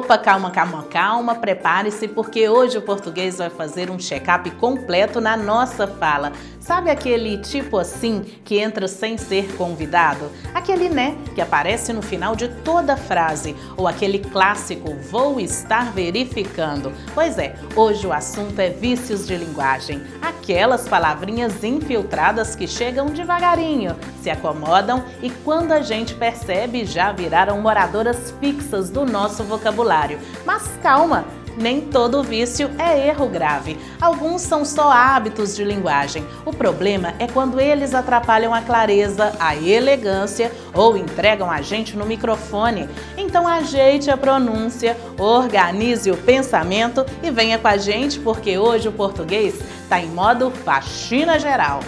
Opa, calma, calma, calma, prepare-se porque hoje o português vai fazer um check-up completo na nossa fala. Sabe aquele tipo assim que entra sem ser convidado? Aquele né que aparece no final de toda frase ou aquele clássico vou estar verificando. Pois é, hoje o assunto é vícios de linguagem. Aquelas palavrinhas infiltradas que chegam devagarinho, se acomodam e quando a gente percebe já viraram moradoras fixas do nosso vocabulário. Mas calma! Nem todo vício é erro grave. Alguns são só hábitos de linguagem. O problema é quando eles atrapalham a clareza, a elegância ou entregam a gente no microfone. Então ajeite a pronúncia, organize o pensamento e venha com a gente porque hoje o português está em modo faxina geral.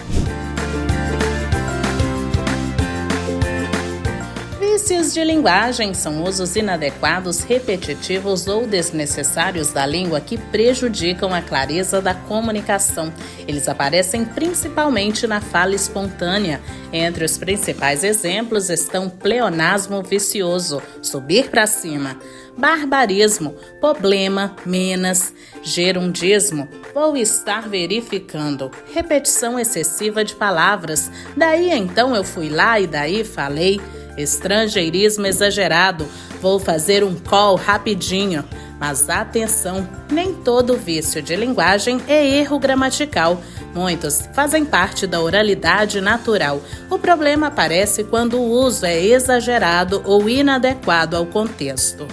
Vícios de linguagem são usos inadequados, repetitivos ou desnecessários da língua que prejudicam a clareza da comunicação. Eles aparecem principalmente na fala espontânea. Entre os principais exemplos estão pleonasmo vicioso, subir para cima, barbarismo, problema, menos, gerundismo, vou estar verificando, repetição excessiva de palavras, daí então eu fui lá e daí falei, estrangeirismo exagerado, vou fazer um call rapidinho. Mas atenção, nem todo vício de linguagem é erro gramatical. Muitos fazem parte da oralidade natural. O problema aparece quando o uso é exagerado ou inadequado ao contexto.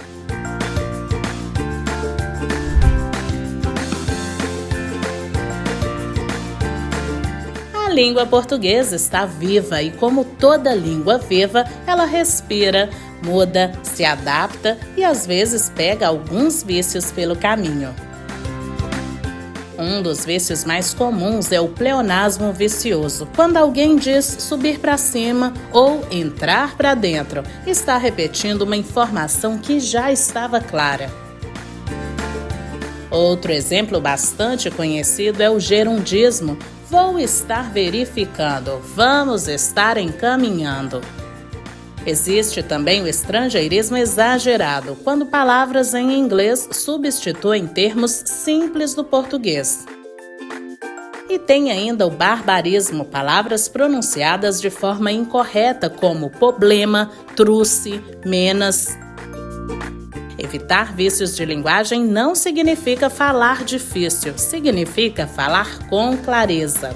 A língua portuguesa está viva e, como toda língua viva, ela respira, muda, se adapta e às vezes pega alguns vícios pelo caminho. Um dos vícios mais comuns é o pleonasmo vicioso. Quando alguém diz subir para cima ou entrar para dentro, está repetindo uma informação que já estava clara. Outro exemplo bastante conhecido é o gerundismo. Vou estar verificando, vamos estar encaminhando. Existe também o estrangeirismo exagerado, quando palavras em inglês substituem termos simples do português. E tem ainda o barbarismo, palavras pronunciadas de forma incorreta, como problema, truce, menos. Evitar vícios de linguagem não significa falar difícil, significa falar com clareza.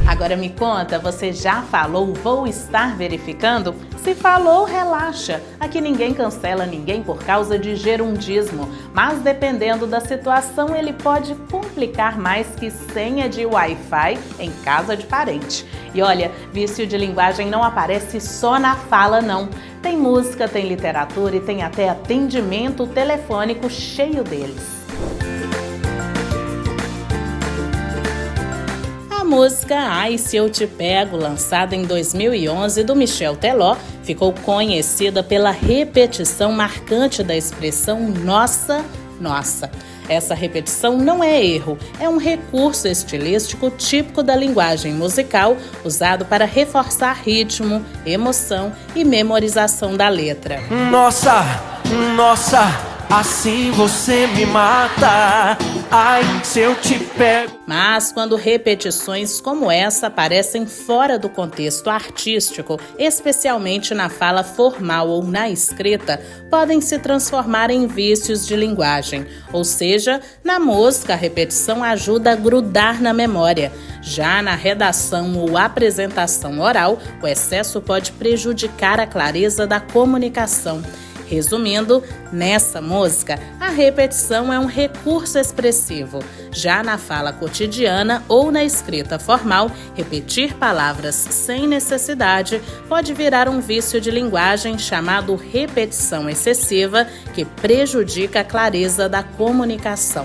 Agora me conta, você já falou vou estar verificando? Se falou, relaxa. Aqui ninguém cancela ninguém por causa de gerundismo, mas dependendo da situação ele pode complicar mais que senha de Wi-Fi em casa de parente. E olha, vício de linguagem não aparece só na fala não. Tem música, tem literatura e tem até atendimento telefônico cheio deles. A música Ai Se Eu Te Pego, lançada em 2011 do Michel Teló, ficou conhecida pela repetição marcante da expressão nossa, nossa. Essa repetição não é erro, é um recurso estilístico típico da linguagem musical, usado para reforçar ritmo, emoção e memorização da letra. Nossa, nossa, assim você me mata. Ai, se eu te pego. Mas quando repetições como essa aparecem fora do contexto artístico, especialmente na fala formal ou na escrita, podem se transformar em vícios de linguagem. Ou seja, na música a repetição ajuda a grudar na memória. Já na redação ou apresentação oral, o excesso pode prejudicar a clareza da comunicação. Resumindo, nessa música, a repetição é um recurso expressivo. Já na fala cotidiana ou na escrita formal, repetir palavras sem necessidade pode virar um vício de linguagem chamado repetição excessiva, que prejudica a clareza da comunicação.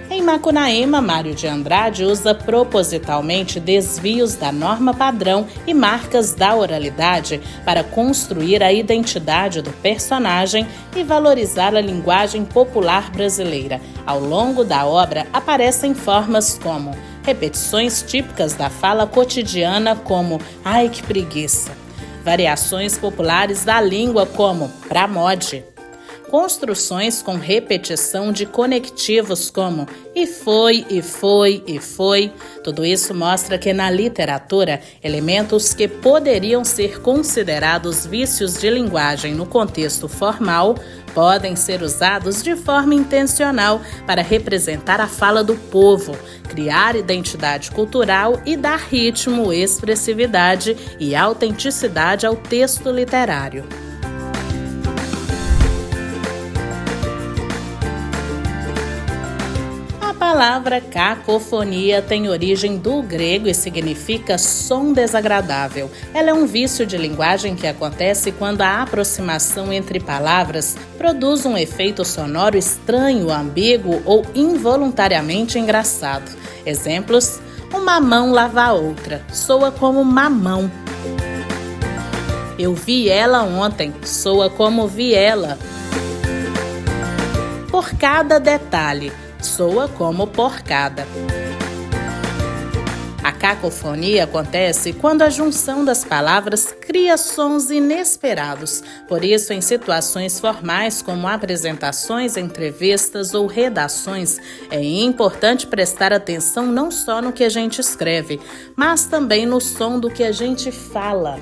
Em Macunaíma, Mário de Andrade usa propositalmente desvios da norma padrão e marcas da oralidade para construir a identidade do personagem e valorizar a linguagem popular brasileira. Ao longo da obra, aparecem formas como repetições típicas da fala cotidiana como "ai que preguiça", variações populares da língua como "pra mode", construções com repetição de conectivos como "e foi, e foi, e foi". Tudo isso mostra que na literatura, elementos que poderiam ser considerados vícios de linguagem no contexto formal podem ser usados de forma intencional para representar a fala do povo, criar identidade cultural e dar ritmo, expressividade e autenticidade ao texto literário. A palavra cacofonia tem origem do grego e significa som desagradável. Ela é um vício de linguagem que acontece quando a aproximação entre palavras produz um efeito sonoro estranho, ambíguo ou involuntariamente engraçado. Exemplos: uma mão lava a outra, soa como mamão. Eu vi ela ontem, soa como vi ela. Por cada detalhe, soa como porcada. A cacofonia acontece quando a junção das palavras cria sons inesperados. Por isso, em situações formais como apresentações, entrevistas ou redações, é importante prestar atenção não só no que a gente escreve, mas também no som do que a gente fala.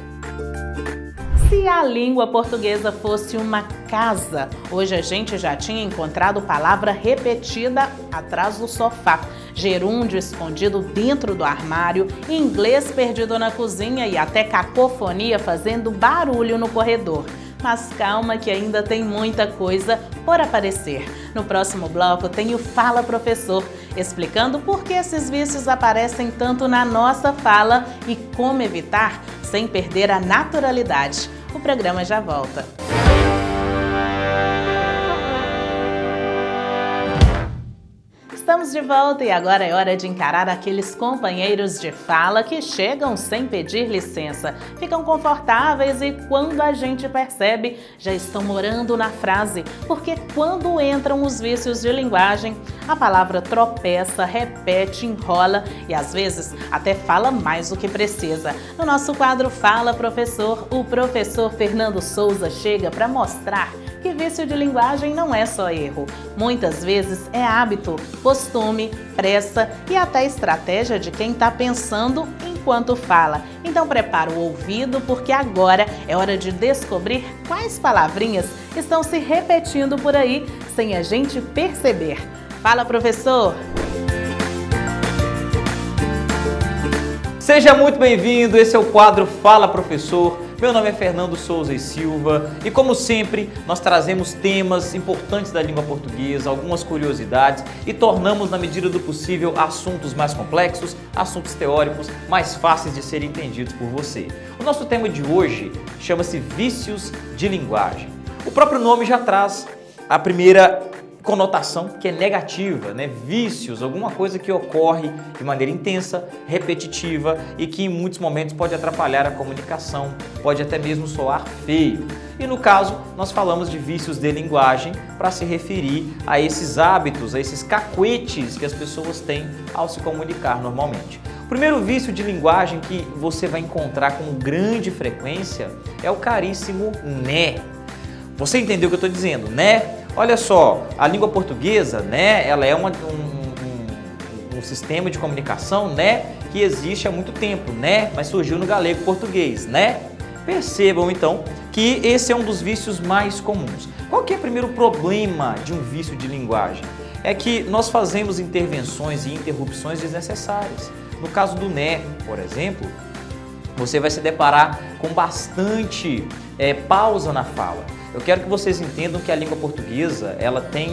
Se a língua portuguesa fosse uma casa, hoje a gente já tinha encontrado palavra repetida atrás do sofá, gerúndio escondido dentro do armário, inglês perdido na cozinha e até cacofonia fazendo barulho no corredor. Mas calma que ainda tem muita coisa por aparecer. No próximo bloco tem o Fala Professor, explicando por que esses vícios aparecem tanto na nossa fala e como evitar sem perder a naturalidade. O programa já volta. Estamos de volta e agora é hora de encarar aqueles companheiros de fala que chegam sem pedir licença, ficam confortáveis e quando a gente percebe, já estão morando na frase, porque quando entram os vícios de linguagem, a palavra tropeça, repete, enrola e às vezes até fala mais do que precisa. No nosso quadro Fala Professor, o professor Fernando Souza chega para mostrar que vício de linguagem não é só erro. Muitas vezes é hábito, costume, pressa e até estratégia de quem está pensando enquanto fala. Então prepara o ouvido porque agora é hora de descobrir quais palavrinhas estão se repetindo por aí sem a gente perceber. Fala, professor! Seja muito bem-vindo, esse é o quadro Fala Professor. Meu nome é Fernando Souza e Silva e, como sempre, nós trazemos temas importantes da língua portuguesa, algumas curiosidades e tornamos, na medida do possível, assuntos mais complexos, assuntos teóricos mais fáceis de serem entendidos por você. O nosso tema de hoje chama-se Vícios de Linguagem. O próprio nome já traz a primeira conotação, que é negativa, né? Vícios, alguma coisa que ocorre de maneira intensa, repetitiva e que em muitos momentos pode atrapalhar a comunicação, pode até mesmo soar feio. E no caso, nós falamos de vícios de linguagem para se referir a esses hábitos, a esses cacuetes que as pessoas têm ao se comunicar normalmente. O primeiro vício de linguagem que você vai encontrar com grande frequência é o caríssimo né. Você entendeu o que eu estou dizendo, né? Olha só, a língua portuguesa, né, ela é um sistema de comunicação, né, que existe há muito tempo, né, mas surgiu no galego português, né? Percebam então que esse é um dos vícios mais comuns. Qual que é o primeiro problema de um vício de linguagem? É que nós fazemos intervenções e interrupções desnecessárias. No caso do né, por exemplo, você vai se deparar com bastante pausa na fala. Eu quero que vocês entendam que a língua portuguesa ela tem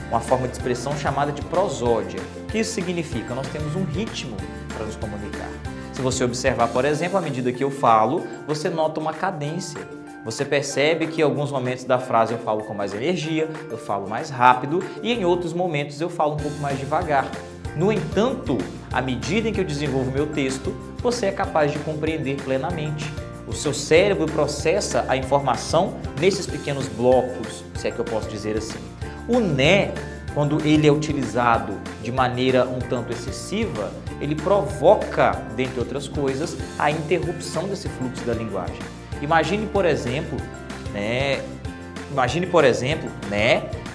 uma forma de expressão chamada de prosódia. O que isso significa? Nós temos um ritmo para nos comunicar. Se você observar, por exemplo, à medida que eu falo, você nota uma cadência. Você percebe que em alguns momentos da frase eu falo com mais energia, eu falo mais rápido e em outros momentos eu falo um pouco mais devagar. No entanto, à medida em que eu desenvolvo meu texto, você é capaz de compreender plenamente. O seu cérebro processa a informação nesses pequenos blocos, se é que eu posso dizer assim. O né quando ele é utilizado de maneira um tanto excessiva, ele provoca, dentre outras coisas, a interrupção desse fluxo da linguagem. Imagine, por exemplo,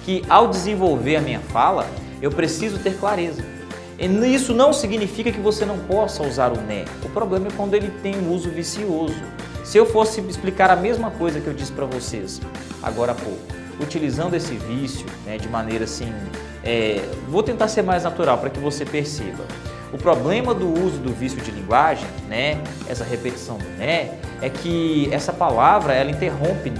que ao desenvolver a minha fala, eu preciso ter clareza. E isso não significa que você não possa usar o né. O problema é quando ele tem um uso vicioso. Se eu fosse explicar a mesma coisa que eu disse para vocês agora há pouco, utilizando esse vício, de maneira assim, vou tentar ser mais natural para que você perceba. O problema do uso do vício de linguagem, essa repetição do né, é que essa palavra ela interrompe,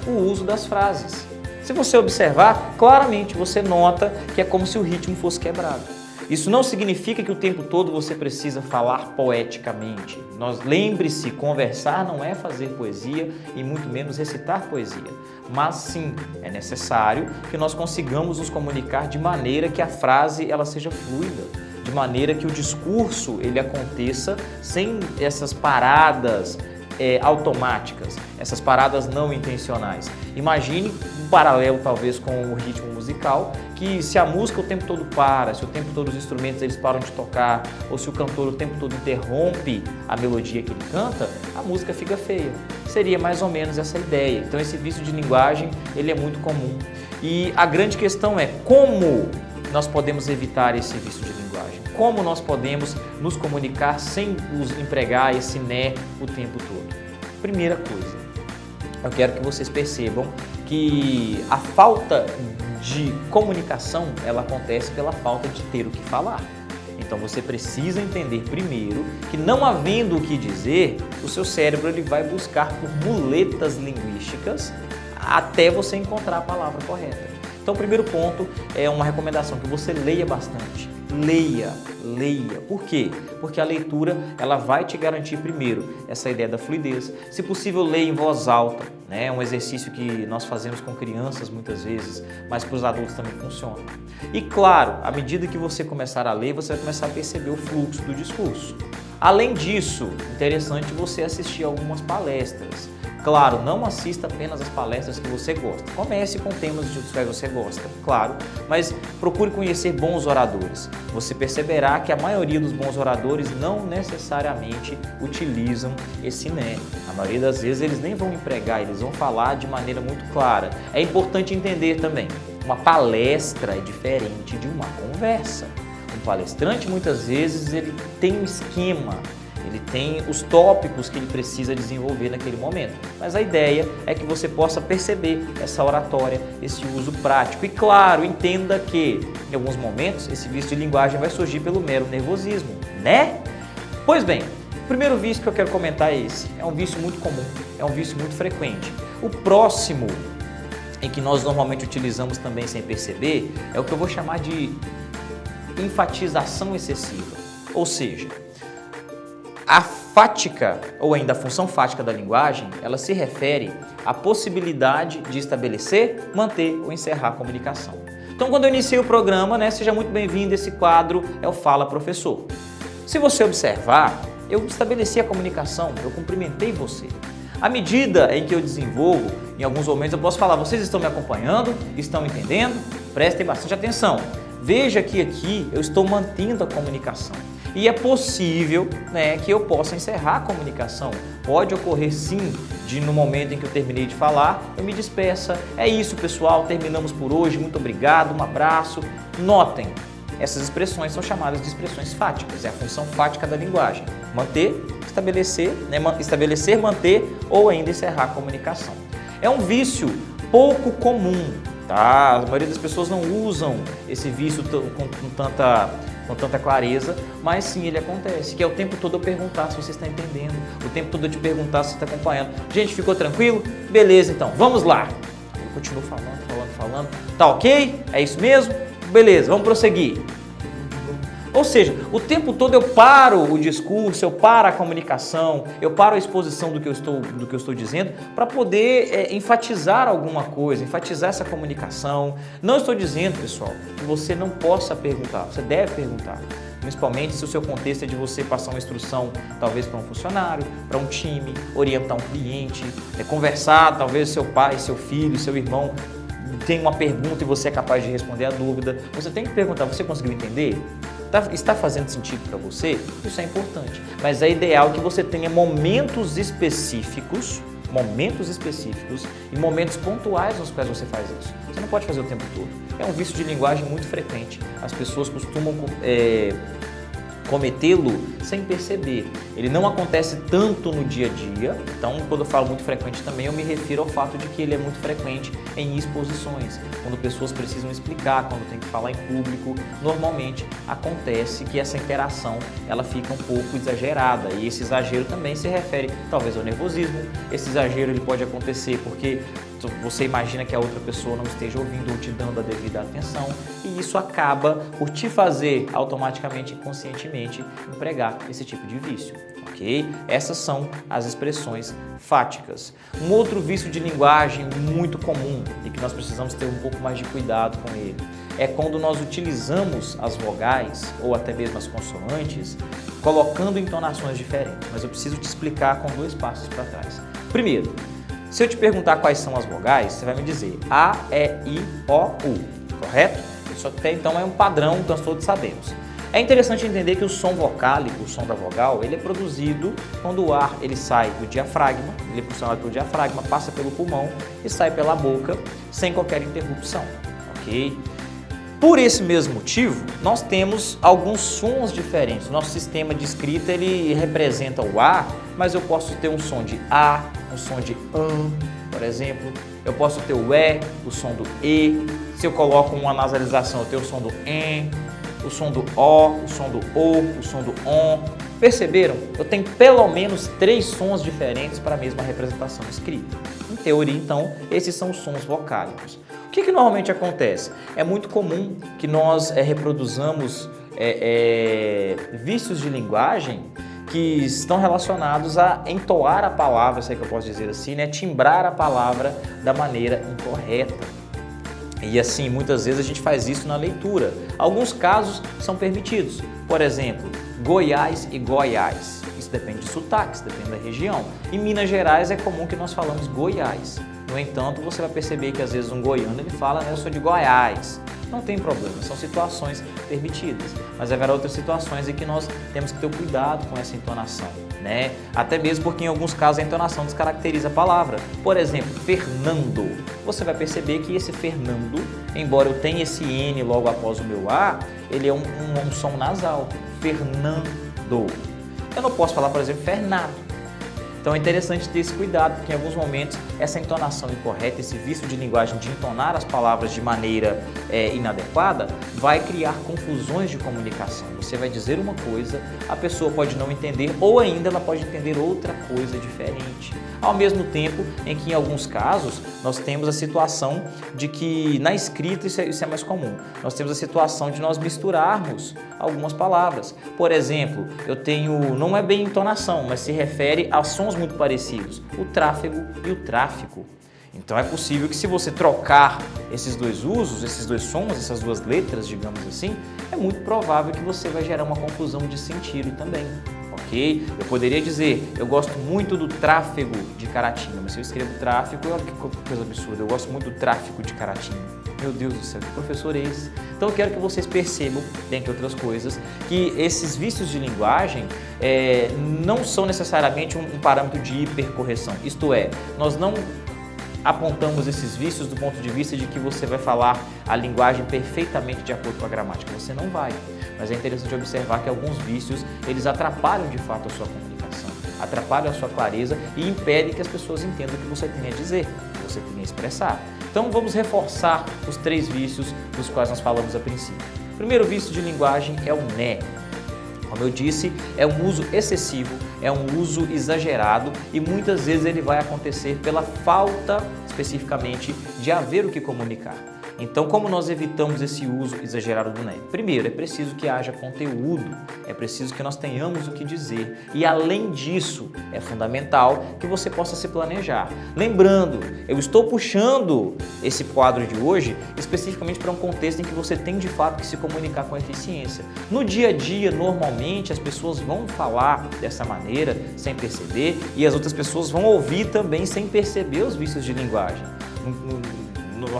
o uso das frases. Se você observar, claramente você nota que é como se o ritmo fosse quebrado. Isso não significa que o tempo todo você precisa falar poeticamente. Lembre-se, conversar não é fazer poesia e muito menos recitar poesia. Mas sim, é necessário que nós consigamos nos comunicar de maneira que a frase ela seja fluida, de maneira que o discurso ele aconteça sem essas paradas automáticas, essas paradas não intencionais. Imagine um paralelo talvez com o ritmo musical, que se a música o tempo todo para, se o tempo todo os instrumentos eles param de tocar, ou se o cantor o tempo todo interrompe a melodia que ele canta, a música fica feia. Seria mais ou menos essa ideia. Então esse vício de linguagem ele é muito comum. E a grande questão é como nós podemos evitar esse vício de linguagem? Como nós podemos nos comunicar sem empregar esse né o tempo todo? Primeira coisa, eu quero que vocês percebam que a falta de comunicação, ela acontece pela falta de ter o que falar. Então você precisa entender primeiro que não havendo o que dizer, o seu cérebro ele vai buscar por muletas linguísticas até você encontrar a palavra correta. Então o primeiro ponto é uma recomendação que você leia bastante. Leia. Por quê? Porque a leitura ela vai te garantir primeiro essa ideia da fluidez. Se possível, leia em voz alta, É um exercício que nós fazemos com crianças muitas vezes, mas para os adultos também funciona. E claro, à medida que você começar a ler, você vai começar a perceber o fluxo do discurso. Além disso, interessante você assistir algumas palestras. Claro, não assista apenas as palestras que você gosta. Comece com temas dos quais você gosta, claro, mas procure conhecer bons oradores. Você perceberá que a maioria dos bons oradores não necessariamente utilizam esse né. A maioria das vezes eles nem vão empregar, eles vão falar de maneira muito clara. É importante entender também, uma palestra é diferente de uma conversa. Um palestrante muitas vezes ele tem um esquema, ele tem os tópicos que ele precisa desenvolver naquele momento. Mas a ideia é que você possa perceber essa oratória, esse uso prático. E claro, entenda que em alguns momentos esse vício de linguagem vai surgir pelo mero nervosismo, né? Pois bem, o primeiro vício que eu quero comentar é esse. É um vício muito comum, é um vício muito frequente. O próximo, em que nós normalmente utilizamos também sem perceber, é o que eu vou chamar de enfatização excessiva. Ou seja, a fática, ou ainda a função fática da linguagem, ela se refere à possibilidade de estabelecer, manter ou encerrar a comunicação. Então, quando eu iniciei o programa, seja muito bem-vindo, esse quadro é o Fala Professor. Se você observar, eu estabeleci a comunicação, eu cumprimentei você. À medida em que eu desenvolvo, em alguns momentos eu posso falar, vocês estão me acompanhando? Estão entendendo? Prestem bastante atenção. Veja que aqui eu estou mantendo a comunicação. E é possível que eu possa encerrar a comunicação. Pode ocorrer sim, no momento em que eu terminei de falar, eu me despeça. É isso, pessoal, terminamos por hoje, muito obrigado, um abraço. Notem, essas expressões são chamadas de expressões fáticas, é a função fática da linguagem. Manter, estabelecer, manter ou ainda encerrar a comunicação. É um vício pouco comum, tá? A maioria das pessoas não usam esse vício com tanta clareza, mas sim ele acontece, que é o tempo todo eu perguntar se você está entendendo, o tempo todo eu te perguntar se você está acompanhando. Gente, ficou tranquilo? Beleza, então, vamos lá. Eu continuo falando. Tá ok? É isso mesmo? Beleza, vamos prosseguir. Ou seja, o tempo todo eu paro o discurso, eu paro a comunicação, eu paro a exposição do que eu estou dizendo para poder enfatizar alguma coisa, enfatizar essa comunicação. Não estou dizendo, pessoal, que você não possa perguntar, você deve perguntar. Principalmente se o seu contexto é de você passar uma instrução, talvez para um funcionário, para um time, orientar um cliente, conversar, talvez seu pai, seu filho, seu irmão, tem uma pergunta e você é capaz de responder a dúvida. Você tem que perguntar, você conseguiu entender? Está fazendo sentido para você? Isso é importante. Mas é ideal que você tenha momentos específicos e momentos pontuais nos quais você faz isso. Você não pode fazer o tempo todo. É um vício de linguagem muito frequente. As pessoas costumam cometê-lo sem perceber. Ele não acontece tanto no dia a dia, então quando eu falo muito frequente também eu me refiro ao fato de que ele é muito frequente em exposições, quando pessoas precisam explicar, quando tem que falar em público, normalmente acontece que essa interação ela fica um pouco exagerada e esse exagero também se refere talvez ao nervosismo. Esse exagero ele pode acontecer porque você imagina que a outra pessoa não esteja ouvindo ou te dando a devida atenção e isso acaba por te fazer automaticamente, inconscientemente, empregar esse tipo de vício, ok? Essas são as expressões fáticas. Um outro vício de linguagem muito comum e que nós precisamos ter um pouco mais de cuidado com ele é quando nós utilizamos as vogais ou até mesmo as consoantes colocando entonações diferentes, mas eu preciso te explicar com 2 passos para trás. Primeiro, se eu te perguntar quais são as vogais, você vai me dizer A, E, I, O, U, correto? Isso até então é um padrão que nós todos sabemos. É interessante entender que o som vocálico, o som da vogal, ele é produzido quando o ar ele sai do diafragma, ele é pressionado pelo diafragma, passa pelo pulmão e sai pela boca sem qualquer interrupção, ok? Por esse mesmo motivo, nós temos alguns sons diferentes. Nosso sistema de escrita ele representa o A, mas eu posso ter um som de A, um som de por exemplo. Eu posso ter o E, o som do E. Se eu coloco uma nasalização, eu tenho o som do EN, o som do O, o som do O, o som do ON. Perceberam? Eu tenho pelo menos 3 sons diferentes para a mesma representação escrita. Em teoria, então, esses são os sons vocálicos. O que normalmente acontece? É muito comum que nós reproduzamos vícios de linguagem que estão relacionados a entoar a palavra, se é que eu posso dizer assim, né? Timbrar a palavra da maneira incorreta. E assim, muitas vezes a gente faz isso na leitura. Alguns casos são permitidos. Por exemplo, Goiás e Goiás. Isso depende de sotaques, depende da região. Em Minas Gerais é comum que nós falamos Goiás. No entanto, você vai perceber que às vezes um goiano ele fala, né, eu sou de Goiás. Não tem problema, são situações permitidas. Mas haverá outras situações em que nós temos que ter cuidado com essa entonação, né? Até mesmo porque em alguns casos a entonação descaracteriza a palavra. Por exemplo, Fernando. Você vai perceber que esse Fernando, embora eu tenha esse N logo após o meu A, ele é um som nasal. Fernando. Eu não posso falar, por exemplo, Fernando. Então é interessante ter esse cuidado, porque em alguns momentos essa entonação incorreta, esse vício de linguagem de entonar as palavras de maneira inadequada, vai criar confusões de comunicação. Você vai dizer uma coisa, a pessoa pode não entender ou ainda ela pode entender outra coisa diferente. Ao mesmo tempo em que em alguns casos nós temos a situação de que na escrita isso é mais comum. Nós temos a situação de nós misturarmos algumas palavras. Por exemplo, eu tenho, não é bem entonação, mas se refere a sons muito parecidos, o tráfego e o tráfico. Então é possível que se você trocar esses 2 usos, esses 2 sons, essas 2 letras, digamos assim, é muito provável que você vai gerar uma confusão de sentido também, ok? Eu poderia dizer, eu gosto muito do tráfego de Caratinga, mas se eu escrevo tráfego, olha que coisa absurda, eu gosto muito do tráfico de Caratinga. Meu Deus do céu, que professor é esse? Então eu quero que vocês percebam, dentre outras coisas, que esses vícios de linguagem não são necessariamente um parâmetro de hipercorreção. Isto é, nós não apontamos esses vícios do ponto de vista de que você vai falar a linguagem perfeitamente de acordo com a gramática. Você não vai. Mas é interessante observar que alguns vícios, eles atrapalham de fato a sua comunicação, atrapalham a sua clareza e impedem que as pessoas entendam o que você tem a dizer, o que você tem a expressar. Então vamos reforçar os 3 vícios dos quais nós falamos a princípio. O primeiro vício de linguagem é o né. Como eu disse, é um uso excessivo, é um uso exagerado e muitas vezes ele vai acontecer pela falta, especificamente, de haver o que comunicar. Então, como nós evitamos esse uso exagerado do né? Primeiro, é preciso que haja conteúdo, é preciso que nós tenhamos o que dizer e, além disso, é fundamental que você possa se planejar. Lembrando, eu estou puxando esse quadro de hoje especificamente para um contexto em que você tem de fato que se comunicar com eficiência. No dia a dia, normalmente, as pessoas vão falar dessa maneira sem perceber e as outras pessoas vão ouvir também sem perceber os vícios de linguagem.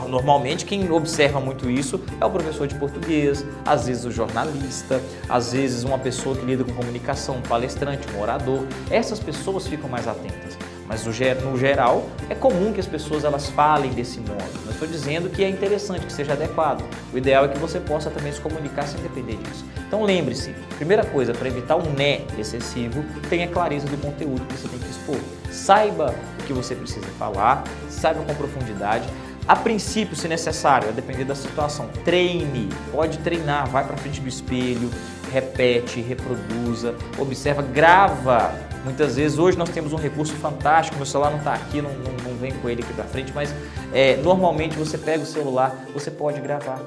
Normalmente quem observa muito isso é o professor de português, às vezes o jornalista, às vezes uma pessoa que lida com comunicação, um palestrante, um orador. Essas pessoas ficam mais atentas. Mas no geral, é comum que as pessoas elas falem desse modo. Não estou dizendo que é interessante, que seja adequado. O ideal é que você possa também se comunicar sem depender disso. Então lembre-se, primeira coisa, para evitar um né excessivo, tenha clareza do conteúdo que você tem que expor. Saiba o que você precisa falar, saiba com profundidade. A princípio, se necessário, a depender da situação, treine, pode treinar, vai para frente do espelho, repete, reproduza, observa, grava. Muitas vezes, hoje nós temos um recurso fantástico, meu celular não está aqui, não vem com ele aqui para frente, mas normalmente você pega o celular, você pode gravar.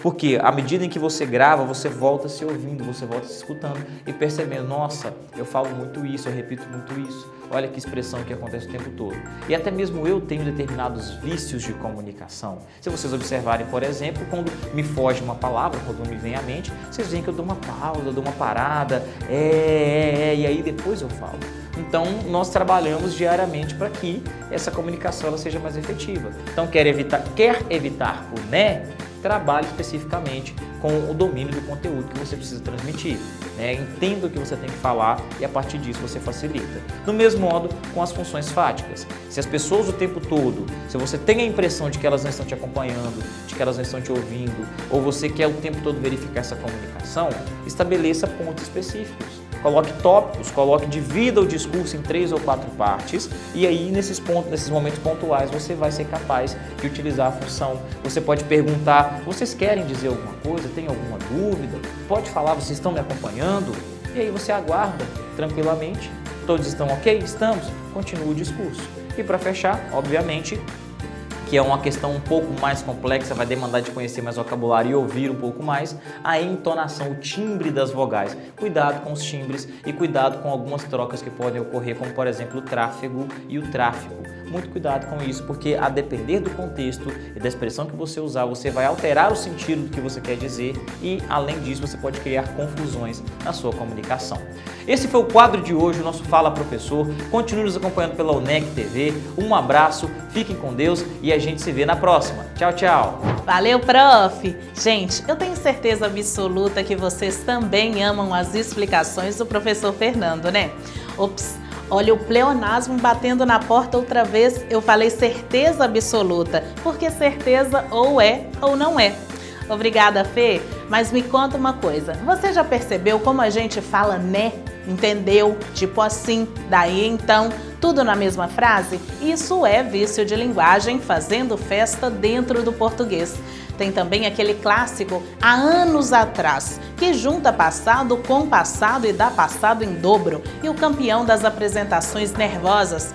Porque à medida em que você grava, você volta se ouvindo, você volta se escutando e percebendo, nossa, eu falo muito isso, eu repito muito isso, olha que expressão que acontece o tempo todo. E até mesmo eu tenho determinados vícios de comunicação. Se vocês observarem, por exemplo, quando me foge uma palavra, quando me vem à mente, vocês veem que eu dou uma pausa, eu dou uma parada, e aí depois eu falo. Então, nós trabalhamos diariamente para que essa comunicação ela seja mais efetiva. Então, quer evitar o né? Trabalhe especificamente com o domínio do conteúdo que você precisa transmitir. Entenda o que você tem que falar e a partir disso você facilita. Do mesmo modo com as funções fáticas. Se as pessoas o tempo todo, se você tem a impressão de que elas não estão te acompanhando, de que elas não estão te ouvindo, ou você quer o tempo todo verificar essa comunicação, estabeleça pontos específicos. Coloque tópicos, divida o discurso em 3 ou 4 partes e aí nesses momentos pontuais você vai ser capaz de utilizar a função. Você pode perguntar, vocês querem dizer alguma coisa? Tem alguma dúvida? Pode falar, vocês estão me acompanhando? E aí você aguarda tranquilamente. Todos estão ok? Estamos? Continua o discurso. E para fechar, obviamente, que é uma questão um pouco mais complexa, vai demandar de conhecer mais vocabulário e ouvir um pouco mais, a entonação, o timbre das vogais. Cuidado com os timbres e cuidado com algumas trocas que podem ocorrer, como por exemplo o tráfego e o tráfico. Muito cuidado com isso, porque a depender do contexto e da expressão que você usar, você vai alterar o sentido do que você quer dizer e, além disso, você pode criar confusões na sua comunicação. Esse foi o quadro de hoje, o nosso Fala Professor. Continue nos acompanhando pela UNEC TV. Um abraço, fiquem com Deus e a gente se vê na próxima. Tchau, tchau! Valeu, prof! Gente, eu tenho certeza absoluta que vocês também amam as explicações do professor Fernando, né? Ops! Olha o pleonasmo batendo na porta outra vez, eu falei certeza absoluta, porque certeza ou é ou não é. Obrigada, Fê, mas me conta uma coisa, você já percebeu como a gente fala né? Entendeu? Tipo assim, daí então, tudo na mesma frase? Isso é vício de linguagem fazendo festa dentro do português. Tem também aquele clássico há anos atrás, que junta passado com passado e dá passado em dobro. E o campeão das apresentações nervosas,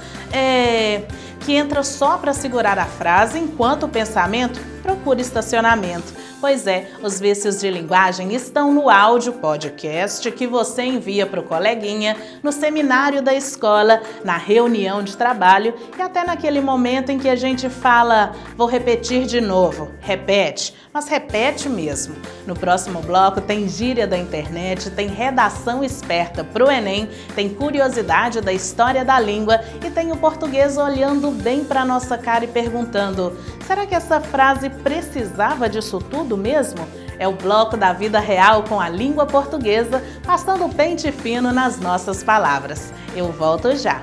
que entra só para segurar a frase enquanto o pensamento procura estacionamento. Pois é, os vícios de linguagem estão no áudio podcast que você envia para o coleguinha, no seminário da escola, na reunião de trabalho e até naquele momento em que a gente fala, vou repetir de novo. Repete, mas repete mesmo. No próximo bloco tem gíria da internet, tem redação esperta para o Enem, tem curiosidade da história da língua e tem o português olhando bem para nossa cara e perguntando, será que essa frase precisava disso tudo mesmo? É o bloco da vida real com a língua portuguesa, passando o pente fino nas nossas palavras. Eu volto já.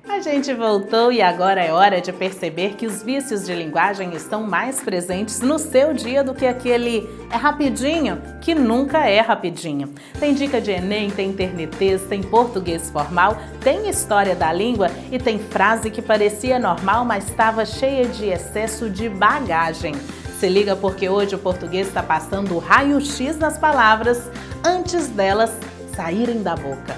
A gente voltou e agora é hora de perceber que os vícios de linguagem estão mais presentes no seu dia do que aquele é rapidinho, que nunca é rapidinho. Tem dica de Enem, tem internetês, tem português formal, tem história da língua e tem frase que parecia normal, mas estava cheia de excesso de bagagem. Se liga porque hoje o português está passando o raio-x nas palavras antes delas saírem da boca.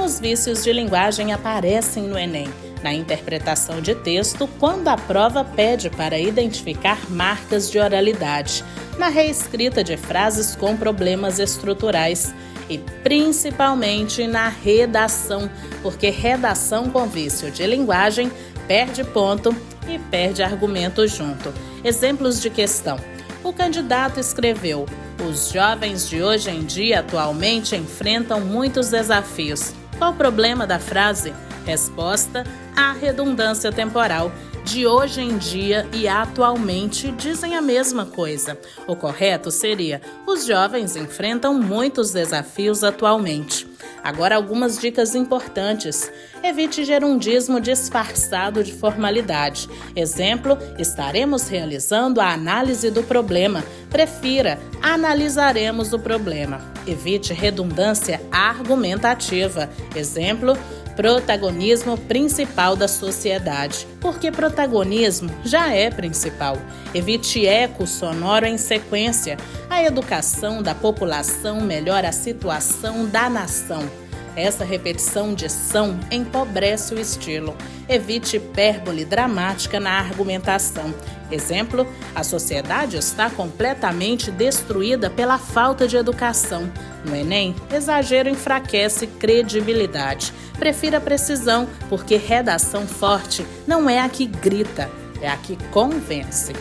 Os vícios de linguagem aparecem no Enem, na interpretação de texto, quando a prova pede para identificar marcas de oralidade, na reescrita de frases com problemas estruturais e principalmente na redação, porque redação com vício de linguagem perde ponto e perde argumento junto. Exemplos de questão. O candidato escreveu: Os jovens de hoje em dia atualmente enfrentam muitos desafios. Qual o problema da frase? Resposta: a redundância temporal. De hoje em dia e atualmente dizem a mesma coisa. O correto seria: os jovens enfrentam muitos desafios atualmente. Agora, algumas dicas importantes. Evite gerundismo disfarçado de formalidade. Exemplo: estaremos realizando a análise do problema. Prefira: analisaremos o problema. Evite redundância argumentativa. Exemplo: protagonismo principal da sociedade, porque protagonismo já é principal. Evite eco sonoro em sequência. A educação da população melhora a situação da nação. Essa repetição de são empobrece o estilo. Evite hipérbole dramática na argumentação. Exemplo: a sociedade está completamente destruída pela falta de educação. No Enem, exagero enfraquece credibilidade. Prefira precisão, porque redação forte não é a que grita, é a que convence.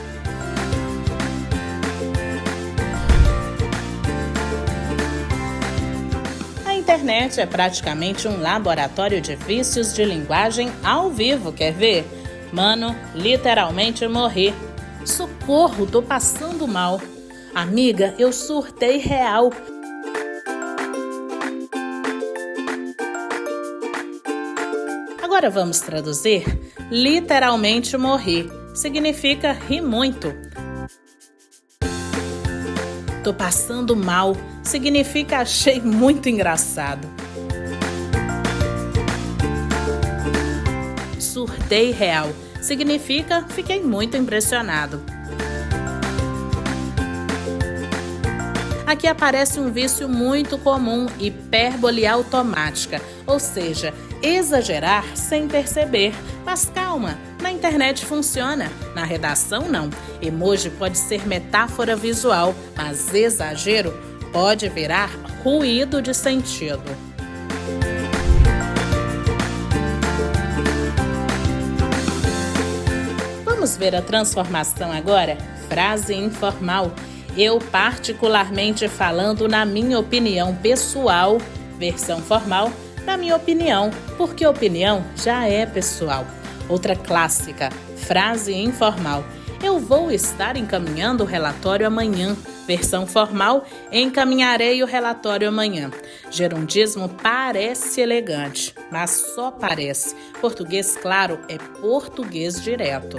A internet é praticamente um laboratório de vícios de linguagem ao vivo, quer ver? Mano, literalmente morri. Socorro, tô passando mal. Amiga, eu surtei real. Agora vamos traduzir? Literalmente morri significa ri muito. Tô passando mal significa achei muito engraçado. Surtei real significa fiquei muito impressionado. Aqui aparece um vício muito comum, hipérbole automática, ou seja, exagerar sem perceber. Mas calma, na internet funciona, na redação não. Emoji pode ser metáfora visual, mas exagero pode virar ruído de sentido. Vamos ver a transformação agora? Frase informal. Eu, particularmente falando na minha opinião pessoal, versão formal, na minha opinião, porque opinião já é pessoal. Outra clássica, frase informal. Eu vou estar encaminhando o relatório amanhã. Versão formal, encaminharei o relatório amanhã. Gerundismo parece elegante, mas só parece. Português claro é português direto.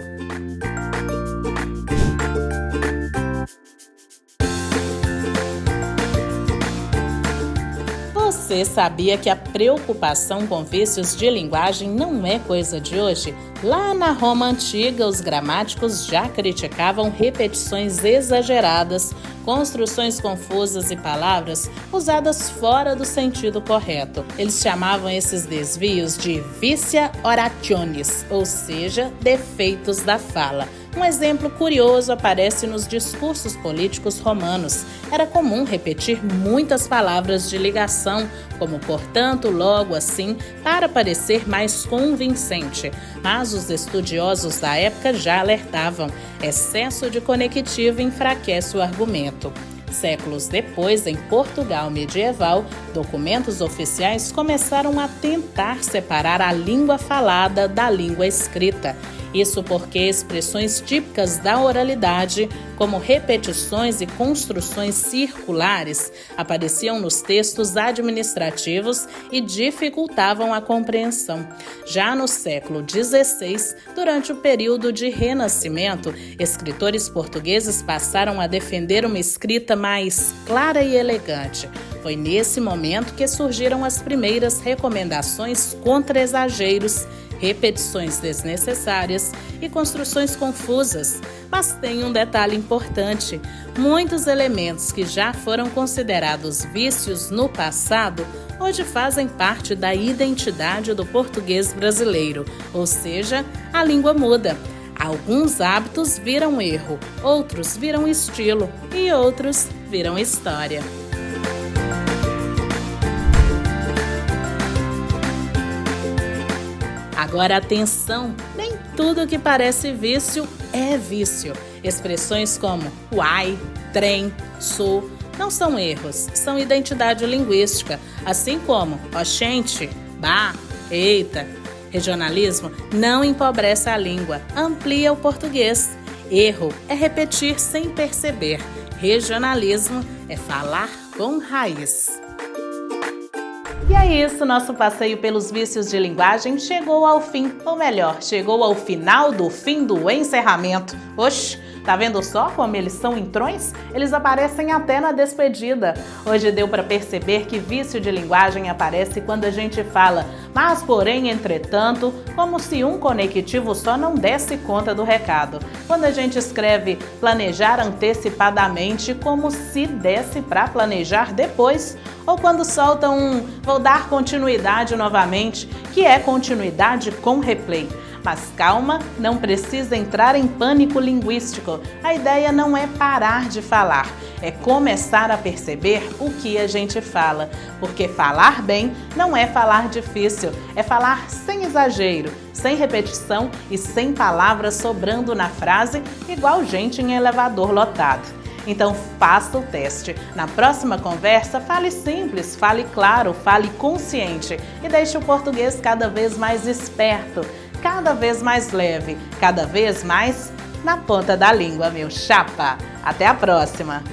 Você sabia que a preocupação com vícios de linguagem não é coisa de hoje? Lá na Roma Antiga, os gramáticos já criticavam repetições exageradas, construções confusas e palavras usadas fora do sentido correto. Eles chamavam esses desvios de vicia orationis, ou seja, defeitos da fala. Um exemplo curioso aparece nos discursos políticos romanos. Era comum repetir muitas palavras de ligação, como portanto, logo, assim, para parecer mais convincente. Mas os estudiosos da época já alertavam: excesso de conectivo enfraquece o argumento. Séculos depois, em Portugal medieval, documentos oficiais começaram a tentar separar a língua falada da língua escrita. Isso porque expressões típicas da oralidade, como repetições e construções circulares, apareciam nos textos administrativos e dificultavam a compreensão. Já no século XVI, durante o período de Renascimento, escritores portugueses passaram a defender uma escrita mais clara e elegante. Foi nesse momento que surgiram as primeiras recomendações contra exageros, repetições desnecessárias e construções confusas. Mas tem um detalhe importante: muitos elementos que já foram considerados vícios no passado, hoje fazem parte da identidade do português brasileiro, ou seja, a língua muda. Alguns hábitos viram erro, outros viram estilo e outros viram história. Agora atenção, nem tudo que parece vício é vício. Expressões como uai, trem, sou, não são erros, são identidade linguística, assim como oxente, bah, eita. Regionalismo não empobrece a língua, amplia o português. Erro é repetir sem perceber. Regionalismo é falar com raiz. E é isso, nosso passeio pelos vícios de linguagem chegou ao fim, ou melhor, chegou ao final do fim do encerramento. Oxe, tá vendo só como eles são entrões? Eles aparecem até na despedida. Hoje deu para perceber que vício de linguagem aparece quando a gente fala mas, porém, entretanto, como se um conectivo só não desse conta do recado. Quando a gente escreve planejar antecipadamente, como se desse para planejar depois. Ou quando solta um vou dar continuidade novamente, que é continuidade com replay. Mas calma, não precisa entrar em pânico linguístico. A ideia não é parar de falar, é começar a perceber o que a gente fala. Porque falar bem não é falar difícil, é falar sem exagero, sem repetição e sem palavras sobrando na frase, igual gente em elevador lotado. Então faça o teste. Na próxima conversa, fale simples, fale claro, fale consciente e deixe o português cada vez mais esperto, cada vez mais leve, cada vez mais na ponta da língua, meu chapa. Até a próxima!